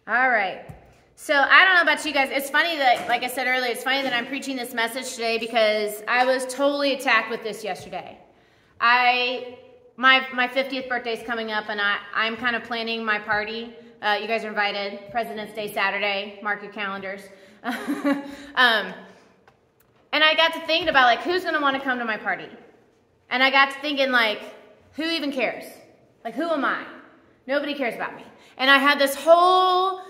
All right. So I don't know about you guys. It's funny that, like I said earlier, it's funny that I'm preaching this message today because I was totally attacked with this yesterday. My 50th birthday is coming up, and I'm kind of planning my party. You guys are invited. President's Day Saturday. Mark your calendars. And I got to thinking about, like, who's going to want to come to my party? And I got to thinking, like, who even cares? Like, who am I? Nobody cares about me. And I had this whole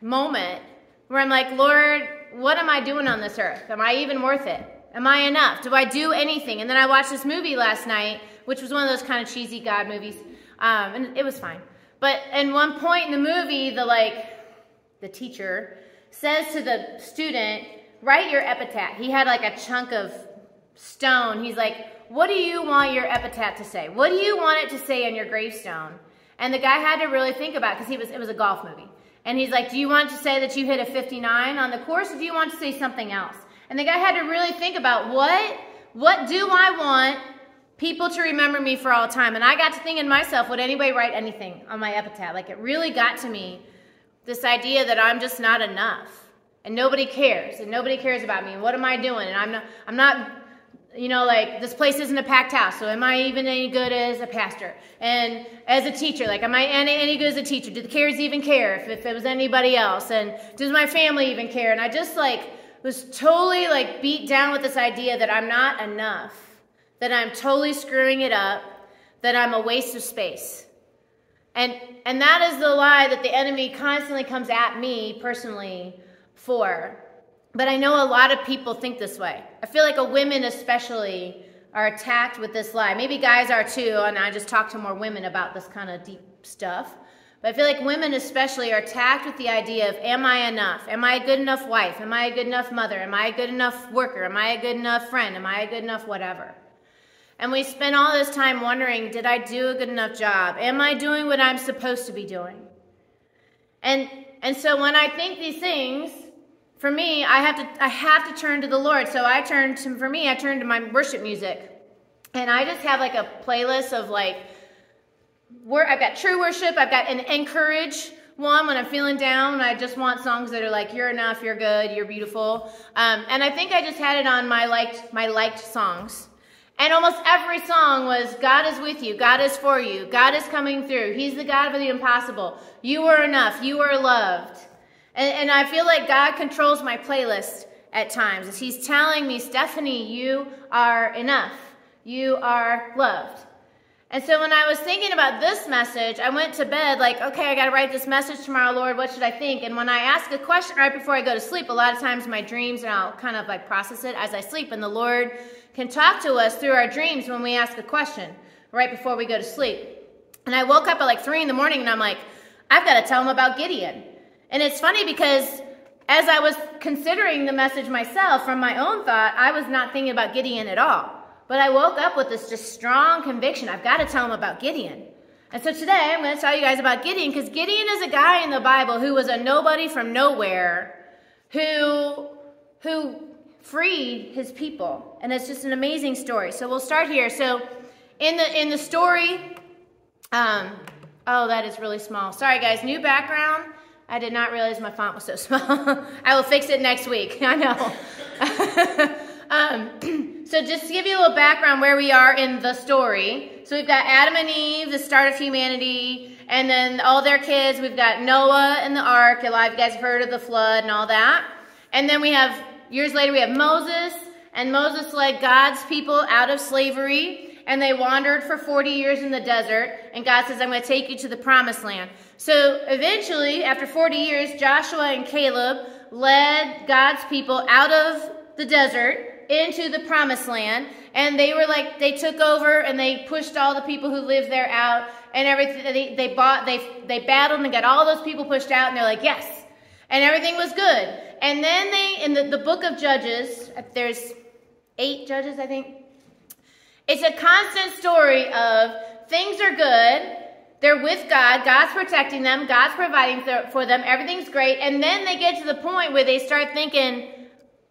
moment where I'm like, Lord, what am I doing on this earth? Am I even worth it? Am I enough? Do I do anything? And then I watched this movie last night, which was one of those kind of cheesy God movies, and it was fine. But at one point in the movie, the teacher says to the student, write your epitaph. He had like a chunk of stone. He's like, what do you want your epitaph to say? What do you want it to say on your gravestone? And the guy had to really think about it because it was a golf movie. And he's like, do you want to say that you hit a 59 on the course, or do you want to say something else? And the guy had to really think about what do I want people to remember me for all time? And I got to thinking to myself, would anybody write anything on my epitaph? Like, it really got to me, this idea that I'm just not enough. And nobody cares. And nobody cares about me. And what am I doing? And I'm not, you know, like, this place isn't a packed house. So am I even any good as a pastor? And as a teacher, like, am I any good as a teacher? Do the kids even care if it was anybody else? And does my family even care? And I just, like, was totally, like, beat down with this idea that I'm not enough, that I'm totally screwing it up, that I'm a waste of space. And that is the lie that the enemy constantly comes at me personally for. But I know a lot of people think this way. I feel like women especially are attacked with this lie. Maybe guys are too, and I just talk to more women about this kind of deep stuff. But I feel like women especially are attacked with the idea of, am I enough? Am I a good enough wife? Am I a good enough mother? Am I a good enough worker? Am I a good enough friend? Am I a good enough whatever? And we spend all this time wondering, did I do a good enough job? Am I doing what I'm supposed to be doing? And so when I think these things, for me, I have to turn to the Lord. So I turn to my worship music. And I just have like a playlist of like, I've got true worship, I've got an encourage one when I'm feeling down. I just want songs that are like, you're enough, you're good, you're beautiful. And I think I just had it on my liked songs. And almost every song was, God is with you, God is for you, God is coming through. He's the God of the impossible. You are enough, you are loved. And I feel like God controls my playlist at times. As He's telling me, Stephanie, you are enough. You are loved. And so when I was thinking about this message, I went to bed like, okay, I got to write this message tomorrow, Lord. What should I think? And when I ask a question right before I go to sleep, a lot of times my dreams, and I'll kind of like process it as I sleep. And the Lord can talk to us through our dreams when we ask a question right before we go to sleep. And I woke up at like 3 in the morning and I'm like, I've got to tell him about Gideon. And it's funny because as I was considering the message myself from my own thought, I was not thinking about Gideon at all. But I woke up with this just strong conviction. I've got to tell him about Gideon. And so today I'm going to tell you guys about Gideon, because Gideon is a guy in the Bible who was a nobody from nowhere who freed his people. And it's just an amazing story. So we'll start here. So in the story, oh, that is really small. Sorry, guys. New background. I did not realize my font was so small. I will fix it next week. I know. So just to give you a little background where we are in the story. So we've got Adam and Eve, the start of humanity, and then all their kids. We've got Noah and the ark. A lot of you guys have heard of the flood and all that. And then we have, years later, we have Moses. And Moses led God's people out of slavery. And they wandered for 40 years in the desert. And God says, I'm going to take you to the promised land. So eventually, after 40 years, Joshua and Caleb led God's people out of the desert into the promised land. And they were like, they took over and they pushed all the people who lived there out and everything. They battled and got all those people pushed out, and they're like, yes. And everything was good. And then in the book of Judges, there's 8 judges, I think. It's a constant story of things are good. They're with God. God's protecting them. God's providing for them. Everything's great. And then they get to the point where they start thinking,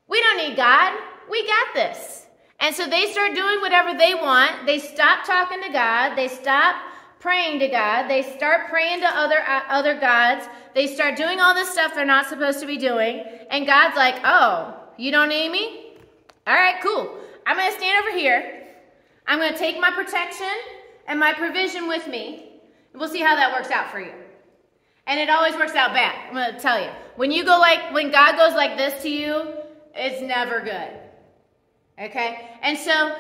we don't need God. We got this. And so they start doing whatever they want. They stop talking to God. They stop praying to God. They start praying to other gods. They start doing all this stuff they're not supposed to be doing. And God's like, oh, you don't need me? All right, cool. I'm going to stand over here. I'm going to take my protection and my provision with me. And we'll see how that works out for you. And it always works out bad. I'm going to tell you. When God goes like this to you, it's never good. Okay? And so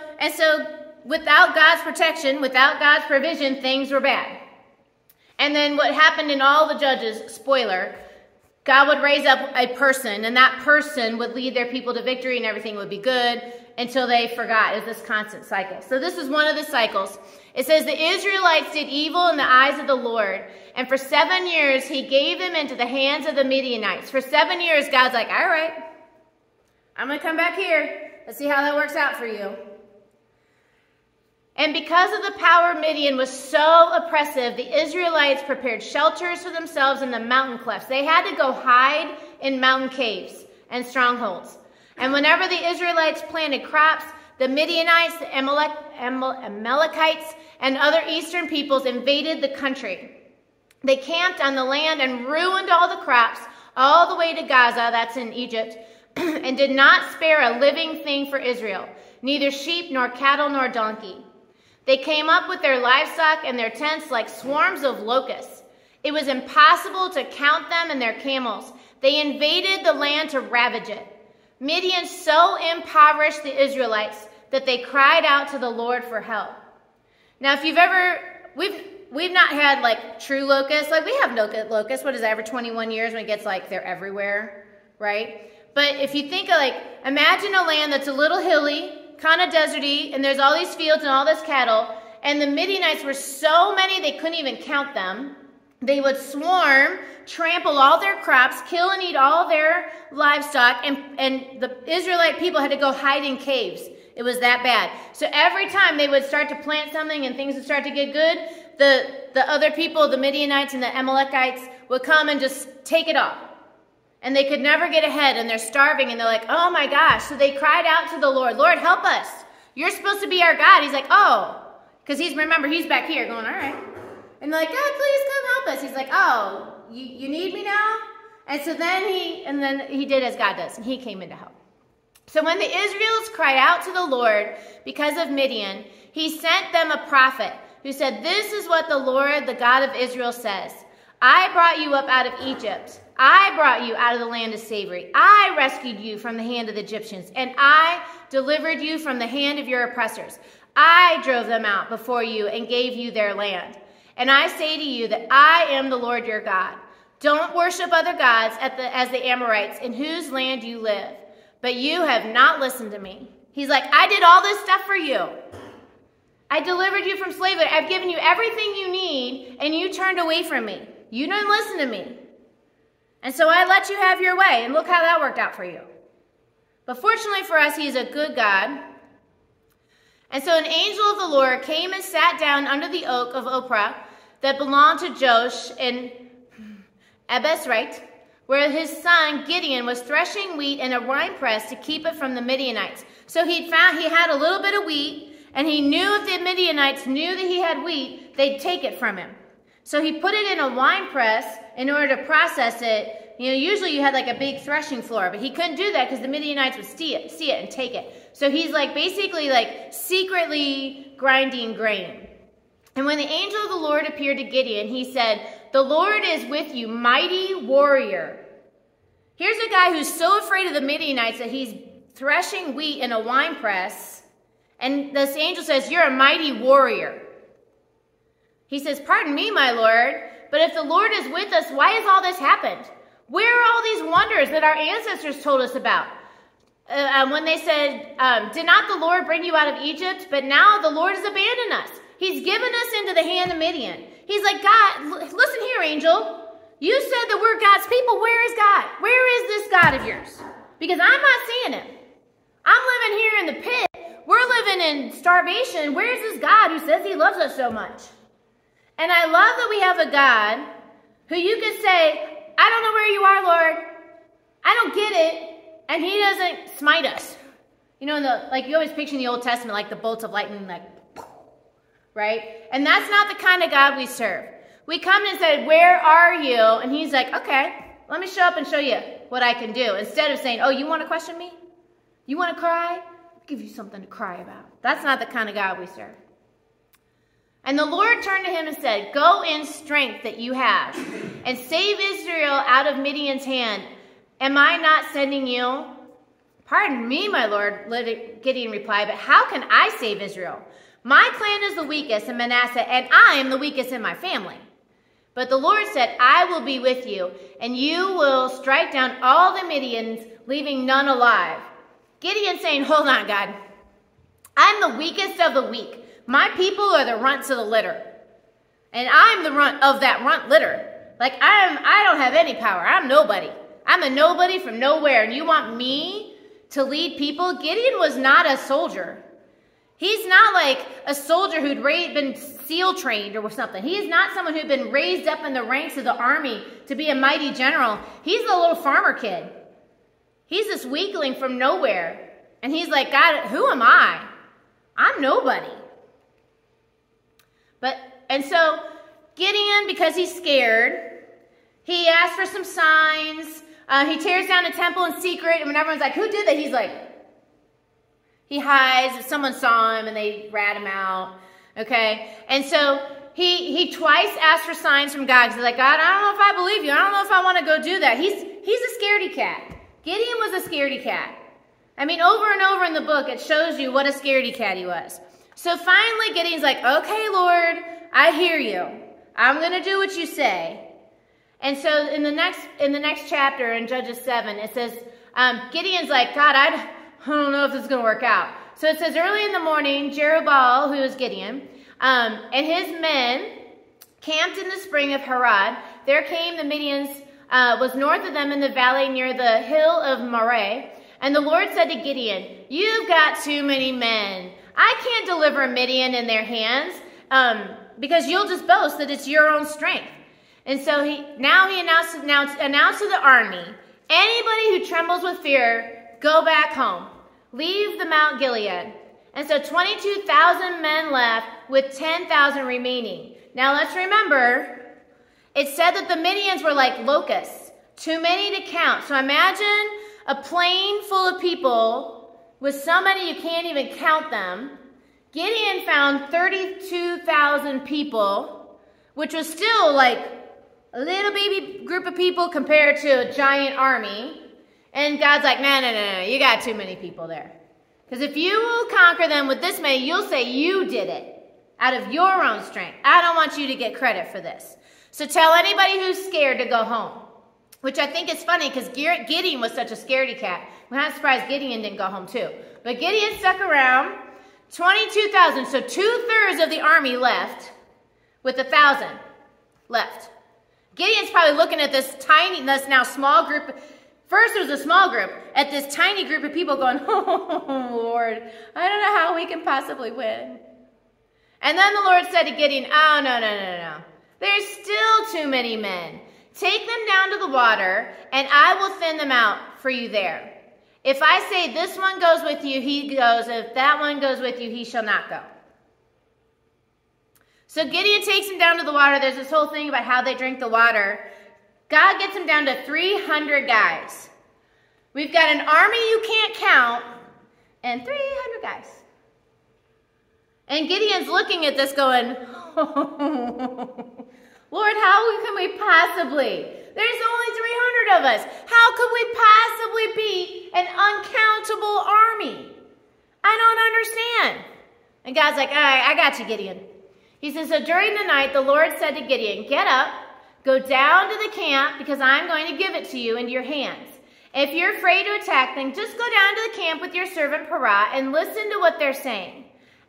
without God's protection, without God's provision, things were bad. And then what happened in all the judges, spoiler, God would raise up a person, and that person would lead their people to victory, and everything would be good until they forgot. It was this constant cycle. So this is one of the cycles. It says, the Israelites did evil in the eyes of the Lord, and for 7 years he gave them into the hands of the Midianites. For 7 years, God's like, all right, I'm going to come back here. Let's see how that works out for you. And because of the power of Midian was so oppressive, the Israelites prepared shelters for themselves in the mountain clefts. They had to go hide in mountain caves and strongholds. And whenever the Israelites planted crops, the Midianites, the Amalekites, and other eastern peoples invaded the country. They camped on the land and ruined all the crops all the way to Gaza, that's in Egypt, and did not spare a living thing for Israel, neither sheep nor cattle nor donkey. They came up with their livestock and their tents like swarms of locusts. It was impossible to count them and their camels. They invaded the land to ravage it. Midian so impoverished the Israelites that they cried out to the Lord for help. Now, if you've ever, we've not had like true locusts. Like we have locusts, what is that, every 21 years when it gets like they're everywhere, right? But if you think of like, imagine a land that's a little hilly, kind of deserty, and there's all these fields and all this cattle, and the Midianites were so many they couldn't even count them. They would swarm, trample all their crops, kill and eat all their livestock, and the Israelite people had to go hide in caves. It was that bad. So every time they would start to plant something and things would start to get good, the other people, the Midianites and the Amalekites, would come and just take it all. And they could never get ahead, and they're starving, and they're like, oh my gosh. So they cried out to the Lord, Lord, help us. You're supposed to be our God. He's like, oh, because remember, he's back here going, all right. And they're like, God, please come help us. He's like, oh, you need me now? And so then he did as God does, and he came in to help. So when the Israelites cried out to the Lord because of Midian, he sent them a prophet who said, this is what the Lord, the God of Israel, says. I brought you up out of Egypt. I brought you out of the land of slavery. I rescued you from the hand of the Egyptians, and I delivered you from the hand of your oppressors. I drove them out before you and gave you their land. And I say to you that I am the Lord your God. Don't worship other gods as the Amorites in whose land you live. But you have not listened to me. He's like, I did all this stuff for you. I delivered you from slavery. I've given you everything you need, and you turned away from me. You didn't listen to me. And so I let you have your way, and look how that worked out for you. But fortunately for us, he's a good God. And so an angel of the Lord came and sat down under the oak of Oprah that belonged to Joash in Abesrite, where his son Gideon was threshing wheat in a winepress to keep it from the Midianites. So he had a little bit of wheat, and he knew if the Midianites knew that he had wheat, they'd take it from him. So he put it in a wine press in order to process it. You know, usually you had like a big threshing floor, but he couldn't do that because the Midianites would see it and take it. So he's like basically like secretly grinding grain. And when the angel of the Lord appeared to Gideon, he said, the Lord is with you, mighty warrior. Here's a guy who's so afraid of the Midianites that he's threshing wheat in a wine press. And this angel says, you're a mighty warrior. He says, pardon me, my Lord, but if the Lord is with us, why has all this happened? Where are all these wonders that our ancestors told us about? When they said, did not the Lord bring you out of Egypt? But now the Lord has abandoned us. He's given us into the hand of Midian. He's like, God, listen here, angel. You said that we're God's people. Where is God? Where is this God of yours? Because I'm not seeing him. I'm living here in the pit. We're living in starvation. Where's this God who says he loves us so much? And I love that we have a God who you can say, I don't know where you are, Lord. I don't get it. And he doesn't smite us. You know, like you always picture in the Old Testament, like the bolts of lightning, like, right? And that's not the kind of God we serve. We come and said, where are you? And he's like, okay, let me show up and show you what I can do. Instead of saying, oh, you want to question me? You want to cry? I'll give you something to cry about. That's not the kind of God we serve. And the Lord turned to him and said, go in strength that you have and save Israel out of Midian's hand. Am I not sending you? Pardon me, my Lord, Gideon replied, but how can I save Israel? My clan is the weakest in Manasseh, and I am the weakest in my family. But the Lord said, I will be with you, and you will strike down all the Midians, leaving none alive. Gideon saying, hold on, God. I'm the weakest of the weak. My people are the runts of the litter. And I'm the runt of that runt litter. Like, I don't have any power. I'm nobody. I'm a nobody from nowhere. And you want me to lead people? Gideon was not a soldier. He's not like a soldier who'd been SEAL trained or something. He's not someone who'd been raised up in the ranks of the army to be a mighty general. He's a little farmer kid. He's this weakling from nowhere. And he's like, God, who am I? I'm nobody. And so Gideon, because he's scared, he asks for some signs. He tears down a temple in secret. And when everyone's like, who did that? He's like, he hides. Someone saw him and they rat him out. Okay. And so he twice asked for signs from God. He's like, God, I don't know if I believe you. I don't know if I want to go do that. He's a scaredy cat. Gideon was a scaredy cat. I mean, over and over in the book, it shows you what a scaredy cat he was. So finally, Gideon's like, okay, Lord, I hear you. I'm going to do what you say. And so in the next chapter in Judges 7, it says, Gideon's like, God, I don't know if this is going to work out. So it says, early in the morning, Jerubbaal, who is Gideon, and his men camped in the spring of Harod. There came the Midians, was north of them in the valley near the hill of Moreh. And the Lord said to Gideon, you've got too many men. I can't deliver Midian in their hands because you'll just boast that it's your own strength. And so he announced to the army, anybody who trembles with fear, go back home. Leave the Mount Gilead. And so 22,000 men left with 10,000 remaining. Now let's remember, it said that the Midians were like locusts, too many to count. So imagine a plane full of people with so many you can't even count them. Gideon found 32,000 people, which was still like a little baby group of people compared to a giant army. And God's like, no, you got too many people there. Because if you will conquer them with this many, you'll say you did it out of your own strength. I don't want you to get credit for this. So tell anybody who's scared to go home. Which I think is funny because Gideon was such a scaredy cat. I'm not surprised Gideon didn't go home too. But Gideon stuck around. 22,000, so 2/3 of the army left with 1,000 left. Gideon's probably looking at this now small group. First it was a small group, at this tiny group of people going, oh, Lord, I don't know how we can possibly win. And then the Lord said to Gideon, oh, no. There's still too many men. Take them down to the water, and I will thin them out for you there. If I say this one goes with you, he goes. If that one goes with you, he shall not go. So Gideon takes him down to the water. There's this whole thing about how they drink the water. God gets him down to 300 guys. We've got an army you can't count and 300 guys. And Gideon's looking at this going, Lord, how can we possibly? There's only 300 of us. How could we possibly be an uncountable army? I don't understand. And God's like, all right, I got you, Gideon. He says, so during the night, the Lord said to Gideon, get up, go down to the camp because I'm going to give it to you into your hands. If you're afraid to attack them, just go down to the camp with your servant Parah and listen to what they're saying.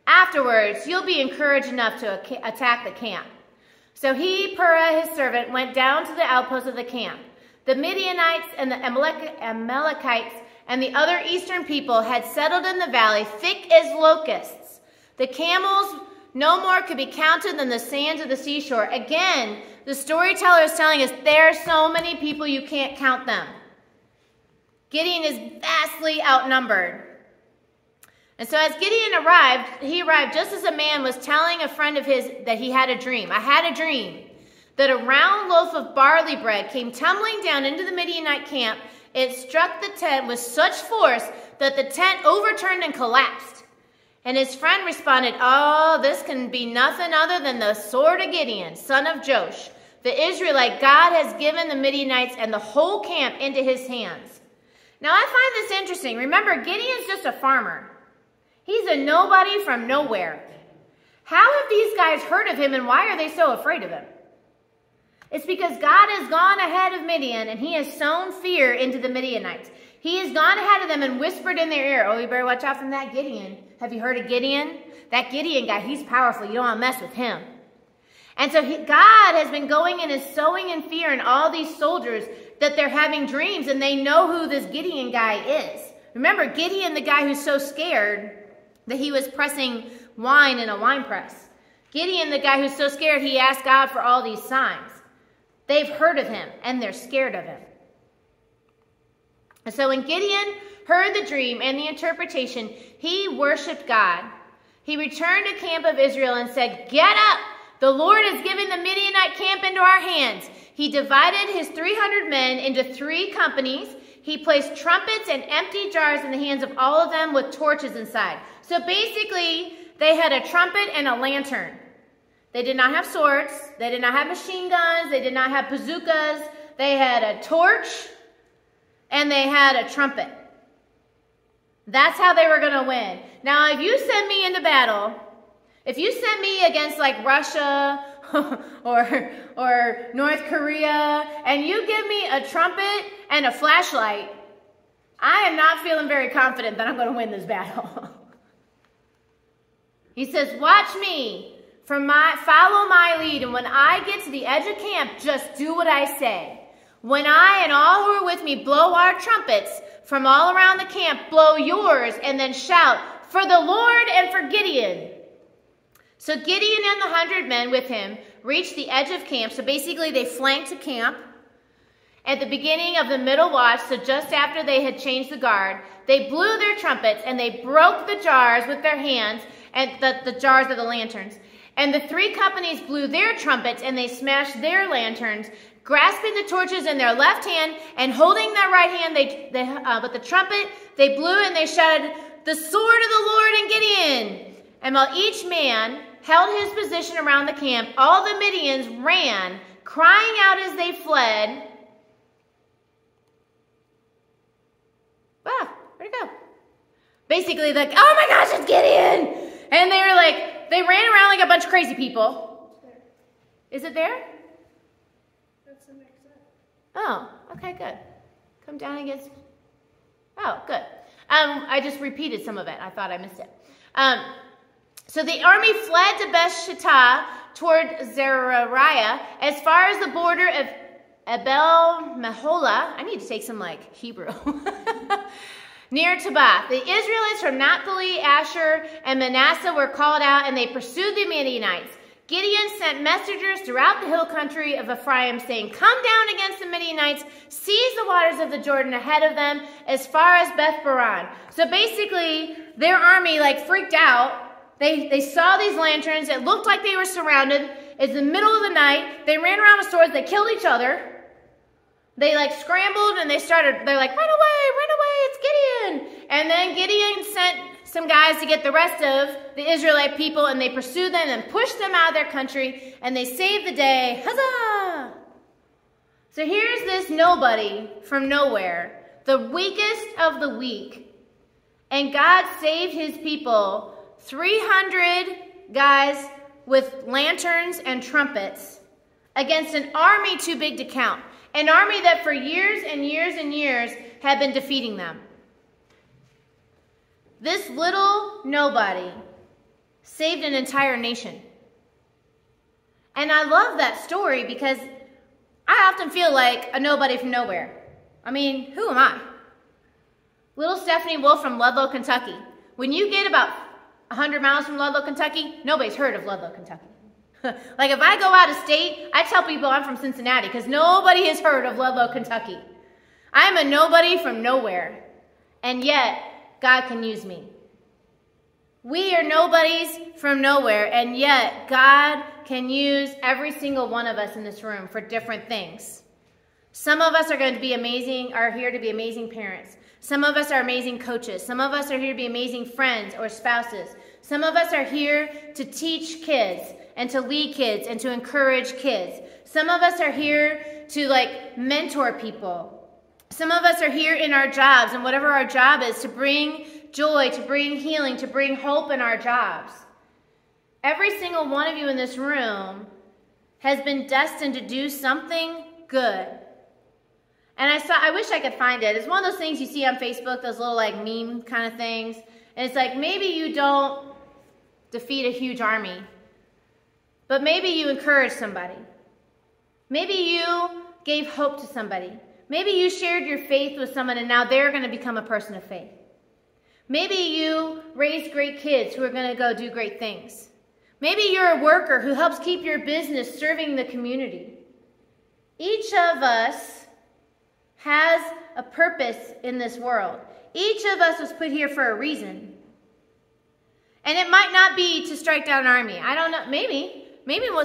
Afterwards, you'll be encouraged enough to attack the camp. So he, Parah, his servant, went down to the outposts of the camp. The Midianites and the Amalekites and the other eastern people had settled in the valley thick as locusts. The camels no more could be counted than the sands of the seashore. Again, the storyteller is telling us there are so many people you can't count them. Gideon is vastly outnumbered. And so as Gideon arrived, he arrived just as a man was telling a friend of his that he had a dream. I had a dream that a round loaf of barley bread came tumbling down into the Midianite camp. It struck the tent with such force that the tent overturned and collapsed. And his friend responded, "Oh, this can be nothing other than the sword of Gideon, son of Joash, the Israelite. God has given the Midianites and the whole camp into his hands." Now, I find this interesting. Remember, Gideon's just a farmer. He's a nobody from nowhere. How have these guys heard of him, and why are they so afraid of him? It's because God has gone ahead of Midian, and he has sown fear into the Midianites. He has gone ahead of them and whispered in their ear, "Oh, you better watch out from that Gideon. Have you heard of Gideon? That Gideon guy, he's powerful. You don't want to mess with him." And so God has been going and is sowing in fear in all these soldiers that they're having dreams, and they know who this Gideon guy is. Remember, Gideon, the guy who's so scared that he was pressing wine in a wine press. Gideon, the guy who's so scared he asked God for all these signs. They've heard of him, and they're scared of him. And so when Gideon heard the dream and the interpretation, he worshiped God. He returned to the camp of Israel and said, "Get up! The Lord has given the Midianite camp into our hands." He divided his 300 men into 3 companies. He placed trumpets and empty jars in the hands of all of them with torches inside. So basically, they had a trumpet and a lantern. They did not have swords. They did not have machine guns. They did not have bazookas. They had a torch and they had a trumpet. That's how they were going to win. Now, if you send me into battle, if you send me against like Russia or North Korea, and you give me a trumpet and a flashlight, I am not feeling very confident that I'm going to win this battle. He says, "Watch me, follow my lead, and when I get to the edge of camp, just do what I say. When I and all who are with me blow our trumpets from all around the camp, blow yours, and then shout, 'For the Lord and for Gideon.'" So Gideon and the 100 men with him reached the edge of camp. So basically they flanked the camp at the beginning of the middle watch. So just after they had changed the guard, they blew their trumpets and they broke the jars with their hands, and the jars of the lanterns. And the 3 companies blew their trumpets and they smashed their lanterns, grasping the torches in their left hand and holding their right hand. But the trumpet they blew and they shouted, "The sword of the Lord and Gideon!" And while each man held his position around the camp, all the Midians ran, crying out as they fled. Ah, where'd it go? Basically, like, "Oh my gosh, it's Gideon!" And they were like, they ran around like a bunch of crazy people. Is it there? That's the next set. Oh, okay, good. Come down against. Oh, good. I just repeated some of it. I thought I missed it. So the army fled to Beth-shittah toward Zerariah as far as the border of Abel-Meholah. I need to take some like Hebrew. Near Tabbath. The Israelites from Naphtali, Asher, and Manasseh were called out, and they pursued the Midianites. Gideon sent messengers throughout the hill country of Ephraim, saying, "Come down against the Midianites, seize the waters of the Jordan ahead of them as far as Beth-Baran." So basically, their army like freaked out. They saw these lanterns. It looked like they were surrounded. It's the middle of the night. They ran around with swords. They killed each other. They like scrambled and they're like, run away, it's Gideon. And then Gideon sent some guys to get the rest of the Israelite people, and they pursued them and pushed them out of their country, and they saved the day. Huzzah! So here's this nobody from nowhere, the weakest of the weak. And God saved his people, 300 guys with lanterns and trumpets against an army too big to count. An army that for years and years and years had been defeating them. This little nobody saved an entire nation. And I love that story because I often feel like a nobody from nowhere. I mean, who am I? Little Stephanie Wolf from Ludlow, Kentucky. When you get about 100 miles from Ludlow, Kentucky, nobody's heard of Ludlow, Kentucky. Like if I go out of state, I tell people I'm from Cincinnati because nobody has heard of Ludlow, Kentucky. I'm a nobody from nowhere, and yet God can use me. We are nobodies from nowhere, and yet God can use every single one of us in this room for different things. Some of us are going to be amazing, are here to be amazing parents. Some of us are amazing coaches. Some of us are here to be amazing friends or spouses. Some of us are here to teach kids and to lead kids and to encourage kids. Some of us are here to mentor people. Some of us are here in our jobs, and whatever our job is, to bring joy, to bring healing, to bring hope in our jobs. Every single one of you in this room has been destined to do something good. And I wish I could find it. It's one of those things you see on Facebook, those little meme kind of things. And it's maybe you don't defeat a huge army, but maybe you encourage somebody. Maybe you gave hope to somebody. Maybe you shared your faith with someone and now they're going to become a person of faith. Maybe you raised great kids who are going to go do great things. Maybe you're a worker who helps keep your business serving the community. Each of us has a purpose in this world. Each of us was put here for a reason. And it might not be to strike down an army. I don't know. Maybe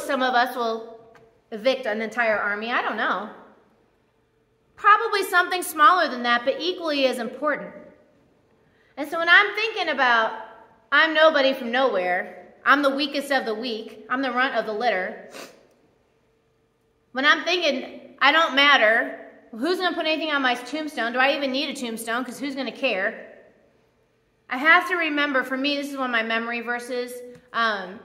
some of us will evict an entire army. I don't know. Probably something smaller than that, but equally as important. And so when I'm thinking about, I'm nobody from nowhere, I'm the weakest of the weak, I'm the runt of the litter. When I'm thinking, I don't matter, who's going to put anything on my tombstone? Do I even need a tombstone? Because who's going to care? I have to remember, for me, this is one of my memory verses.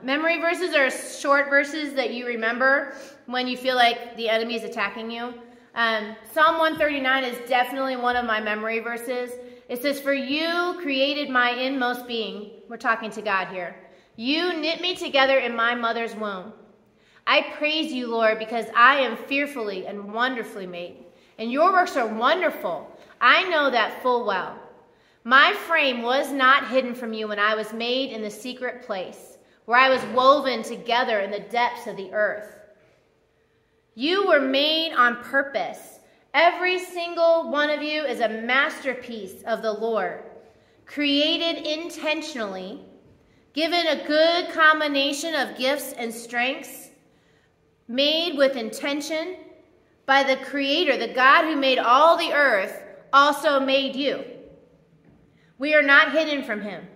Memory verses are short verses that you remember when you feel like the enemy is attacking you. Psalm 139 is definitely one of my memory verses. It says, "For you created my inmost being." We're talking to God here. "You knit me together in my mother's womb. I praise you, Lord, because I am fearfully and wonderfully made. And your works are wonderful. I know that full well. My frame was not hidden from you when I was made in the secret place, where I was woven together in the depths of the earth. You were made on purpose. Every single one of you is a masterpiece of the Lord, created intentionally, given a good combination of gifts and strengths, made with intention by the Creator, the God who made all the earth, also made you. We are not hidden from him."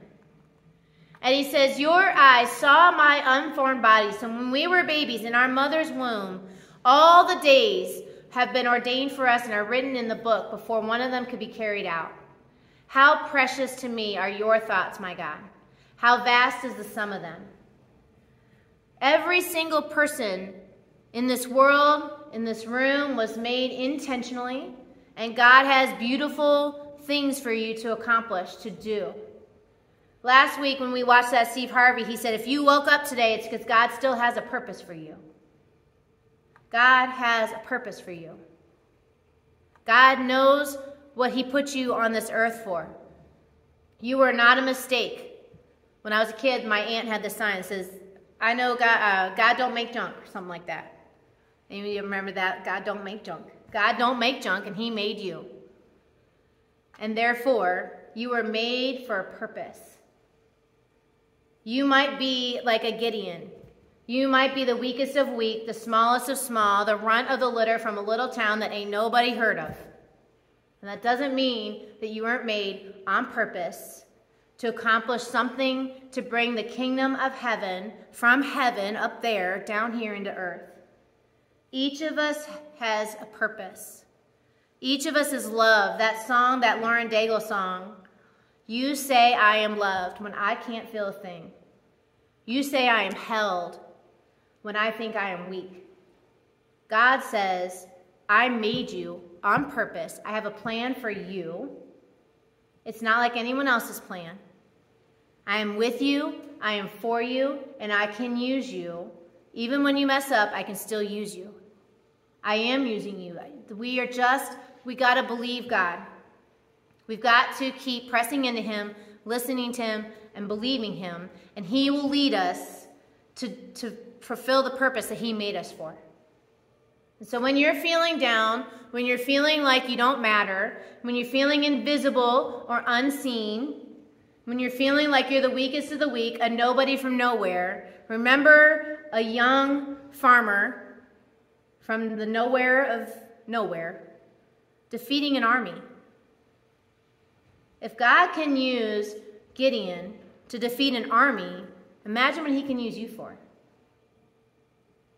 And he says, "Your eyes saw my unformed body." So when we were babies in our mother's womb, all the days have been ordained for us and are written in the book before one of them could be carried out. How precious to me are your thoughts, my God. How vast is the sum of them. Every single person in this world, in this room, was made intentionally, and God has beautiful things for you to accomplish, to do. Last week when we watched that Steve Harvey, he said, if you woke up today, it's because God still has a purpose for you. God has a purpose for you. God knows what he put you on this earth for. You were not a mistake. When I was a kid, my aunt had this sign that says, I know God don't make junk, or something like that. Anybody remember that? God don't make junk. God don't make junk, and he made you. And therefore, you were made for a purpose. You might be like a Gideon. You might be the weakest of weak, the smallest of small, the runt of the litter from a little town that ain't nobody heard of. And that doesn't mean that you weren't made on purpose to accomplish something to bring the kingdom of heaven from heaven up there down here into earth. Each of us has a purpose. Each of us is loved. That song, that Lauren Daigle song, you say I am loved when I can't feel a thing. You say I am held when I think I am weak. God says, I made you on purpose. I have a plan for you. It's not like anyone else's plan. I am with you, I am for you, and I can use you. Even when you mess up, I can still use you. I am using you. We got to believe God. We've got to keep pressing into him, listening to him, and believing him, and he will lead us to fulfill the purpose that he made us for. And so when you're feeling down, when you're feeling like you don't matter, when you're feeling invisible or unseen, When you're feeling like you're the weakest of the weak, a nobody from nowhere, remember a young farmer from the nowhere of nowhere defeating an army. If God can use Gideon to defeat an army, imagine what he can use you for.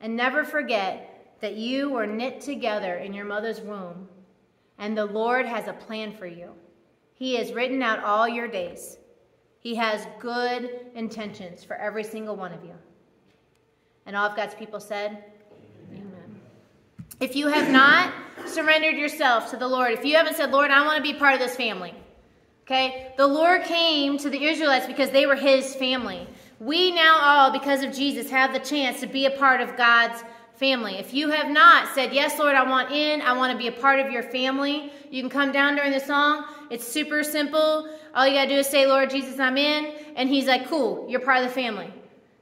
And never forget that you were knit together in your mother's womb, and the Lord has a plan for you. He has written out all your days. He has good intentions for every single one of you. And all of God's people said, amen. If you have not surrendered yourself to the Lord, if you haven't said, Lord, I want to be part of this family, okay? The Lord came to the Israelites because they were his family. We now all, because of Jesus, have the chance to be a part of God's family. If you have not said, yes, Lord, I want in, I want to be a part of your family, you can come down during the song. It's super simple. All you got to do is say, Lord Jesus, I'm in. And he's like, cool, you're part of the family.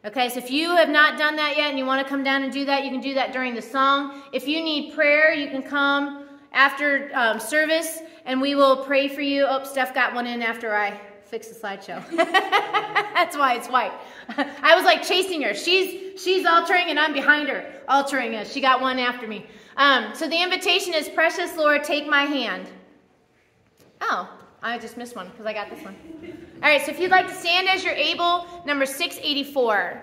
Okay, so if you have not done that yet and you want to come down and do that, you can do that during the song. If you need prayer, you can come after service and we will pray for you. Oh, Steph got one in after I fixed the slideshow. That's why it's white. I was like chasing her. She's altering and I'm behind her altering us. She got one after me. So the invitation is, precious Lord, take my hand. Oh, I just missed one because I got this one. All right, so if you'd like to stand as you're able, number 684.